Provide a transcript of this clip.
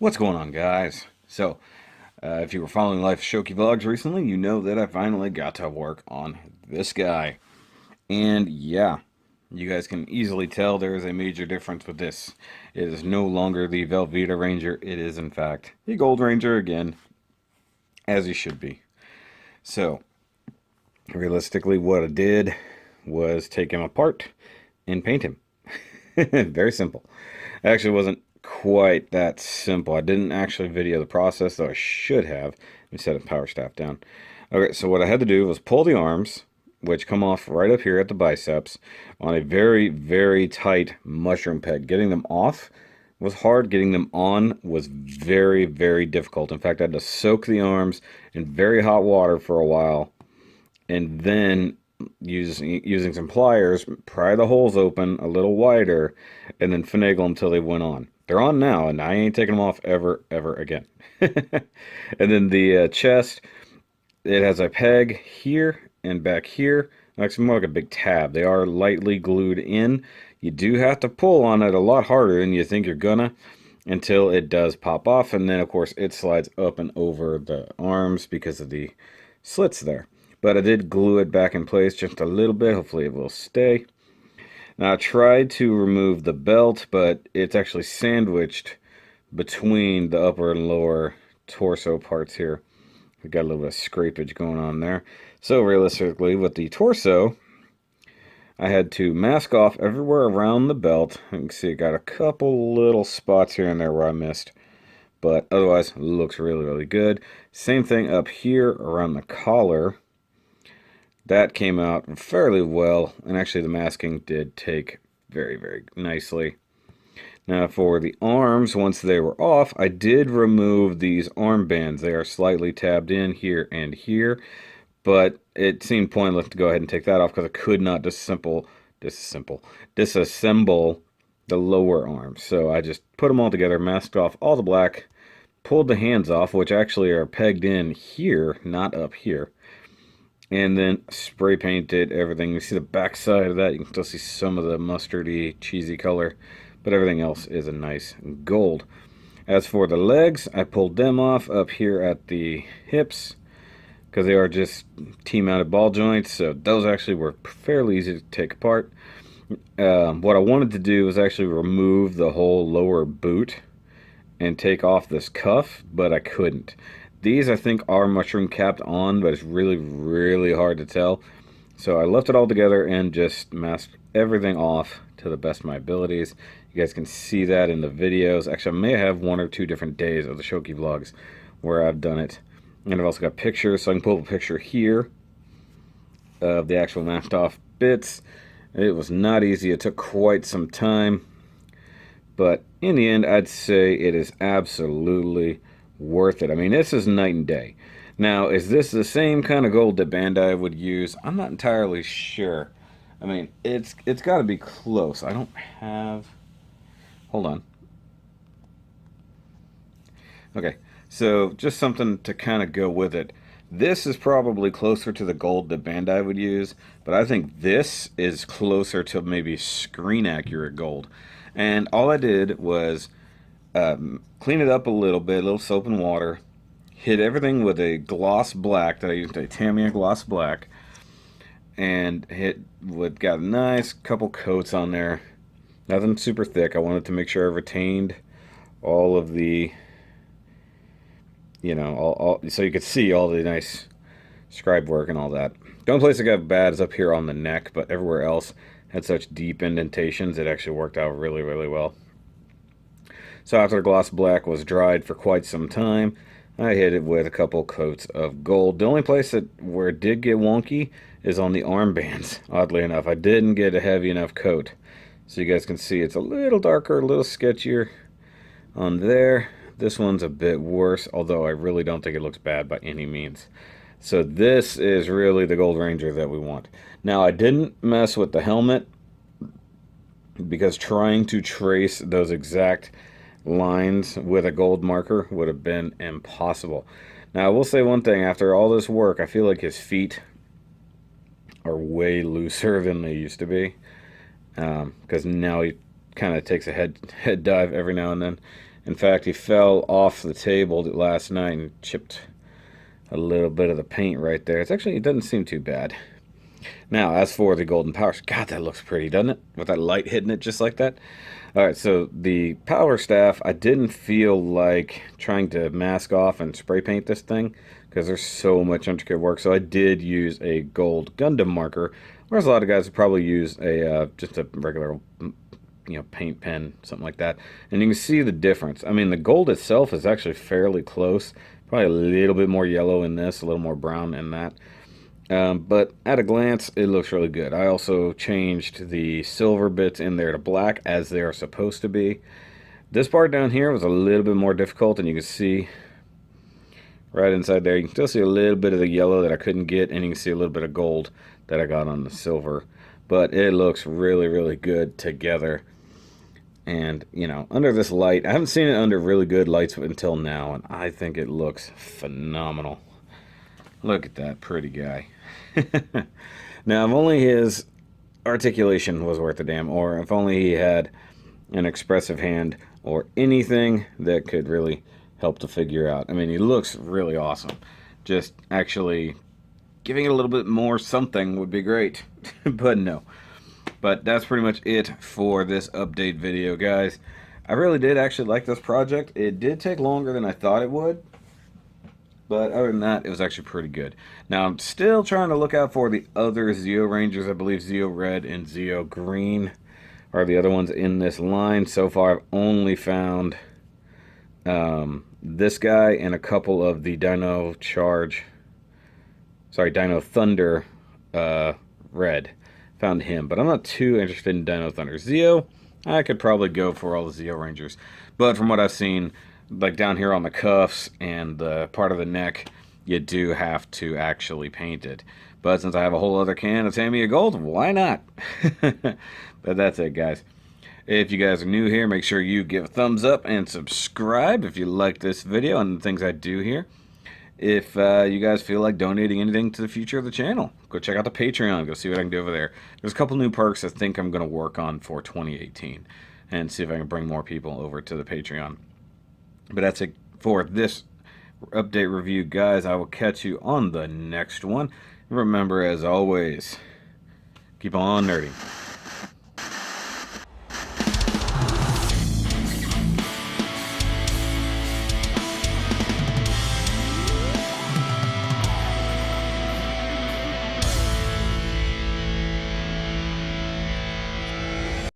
What's going on, guys? If you were following Life Shoky vlogs recently, you know that I finally got to work on this guy. And yeah, you guys can easily tell there is a major difference with this. It is no longer the Velveeta Ranger. It is, in fact, the Gold Ranger again, as he should be. So, realistically, what I did was take him apart and paint him. Very simple. Actually, wasn't quite that simple. I didn't actually video the process, though I should have. Let me set a power staff down. Okay, so what I had to do was pull the arms, which come off right up here at the biceps, on a very, very tight mushroom peg. Getting them off was hard. Getting them on was very, very difficult. In fact, I had to soak the arms in very hot water for a while, and then using some pliers, pry the holes open a little wider, and then finagle them until they went on. They're on now, and I ain't taking them off ever, ever again. And then the chest, it has a peg here and back here. Actually, more like a big tab. They are lightly glued in. You do have to pull on it a lot harder than you think you're gonna until it does pop off, and then of course it slides up and over the arms because of the slits there. But I did glue it back in place just a little bit. Hopefully it will stay. Now I tried to remove the belt, but it's actually sandwiched between the upper and lower torso parts here. We got a little bit of scrapage going on there. So realistically, with the torso, I had to mask off everywhere around the belt. You can see I got a couple little spots here and there where I missed. But otherwise, looks really, really good. Same thing up here around the collar. That came out fairly well, and actually the masking did take very, very nicely. Now for the arms, once they were off, I did remove these armbands. They are slightly tabbed in here and here, but it seemed pointless to go ahead and take that off because I could not disassemble the lower arms. So I just put them all together, masked off all the black, pulled the hands off, which actually are pegged in here, not up here, and then spray painted everything. You see the back side of that, you can still see some of the mustardy, cheesy color, but everything else is a nice gold. As for the legs, I pulled them off up here at the hips because they are just T-mounted ball joints, so those actually were fairly easy to take apart. What I wanted to do was actually remove the whole lower boot and take off this cuff, but I couldn't. These, I think, are mushroom capped on, but it's really, really hard to tell. So I left it all together and just masked everything off to the best of my abilities. You guys can see that in the videos. Actually, I may have one or two different days of the Shoky vlogs where I've done it. And I've also got pictures, so I can pull up a picture here of the actual masked off bits. It was not easy. It took quite some time. But in the end, I'd say it is absolutely worth it. I mean, this is night and day. Now, is this the same kind of gold that Bandai would use? I'm not entirely sure. I mean, it's got to be close. I don't have... Hold on. Okay, so just something to kind of go with it. This is probably closer to the gold that Bandai would use, but I think this is closer to maybe screen accurate gold. And all I did was clean it up a little bit, a little soap and water, hit everything with a gloss black that I used, a Tamiya gloss black, and got a nice couple coats on there. Nothing super thick. I wanted to make sure I retained all of the, all so you could see all the nice scribe work and all that. The only place it got bad is up here on the neck, but everywhere else had such deep indentations, it actually worked out really, really well. So after the gloss black was dried for quite some time, I hit it with a couple coats of gold. The only place where it did get wonky is on the armbands, oddly enough. I didn't get a heavy enough coat. So you guys can see it's a little darker, a little sketchier on there. This one's a bit worse, although I really don't think it looks bad by any means. So this is really the Gold Ranger that we want. Now, I didn't mess with the helmet because trying to trace those exact lines with a gold marker would have been impossible. Now, I will say one thing. After all this work, I feel like his feet are way looser than they used to be. Because now he kind of takes a head dive every now and then. In fact, he fell off the table last night and chipped a little bit of the paint right there. It doesn't seem too bad. Now, as for the golden power, God, that looks pretty, doesn't it? With that light hitting it just like that. All right, so the power staff, I didn't feel like trying to mask off and spray paint this thing because there's so much intricate work. So I did use a gold Gundam marker, whereas a lot of guys would probably use a just a regular, paint pen, something like that. And you can see the difference. I mean, the gold itself is actually fairly close. Probably a little bit more yellow in this, a little more brown in that. But at a glance, it looks really good. I also changed the silver bits in there to black as they are supposed to be. This part down here was a little bit more difficult, and you can see right inside there, you can still see a little bit of the yellow that I couldn't get, and you can see a little bit of gold that I got on the silver. But it looks really, really good together. And, under this light, I haven't seen it under really good lights until now, and I think it looks phenomenal. Look at that pretty guy. Now, if only his articulation was worth a damn, or if only he had an expressive hand, or anything that could really help the figure out. I mean, he looks really awesome. Just actually giving it a little bit more something would be great. But no. But that's pretty much it for this update video, guys. I really did actually like this project. It did take longer than I thought it would. But other than that, it was actually pretty good. Now, I'm still trying to look out for the other Zeo Rangers. I believe Zeo Red and Zeo Green are the other ones in this line. So far, I've only found this guy and a couple of the Dino Thunder Red. Found him, but I'm not too interested in Dino Thunder. Zeo, I could probably go for all the Zeo Rangers. But from what I've seen, like down here on the cuffs and the part of the neck, you do have to actually paint it. But since I have a whole other can of Tamiya Gold, why not? But that's it, guys. If you guys are new here, make sure you give a thumbs up and subscribe if you like this video and the things I do here. If you guys feel like donating anything to the future of the channel, go check out the Patreon. Go see what I can do over there. There's a couple new perks I think I'm going to work on for 2018 and see if I can bring more people over to the Patreon. But that's it for this update review, guys. I will catch you on the next one. Remember, as always, keep on nerding.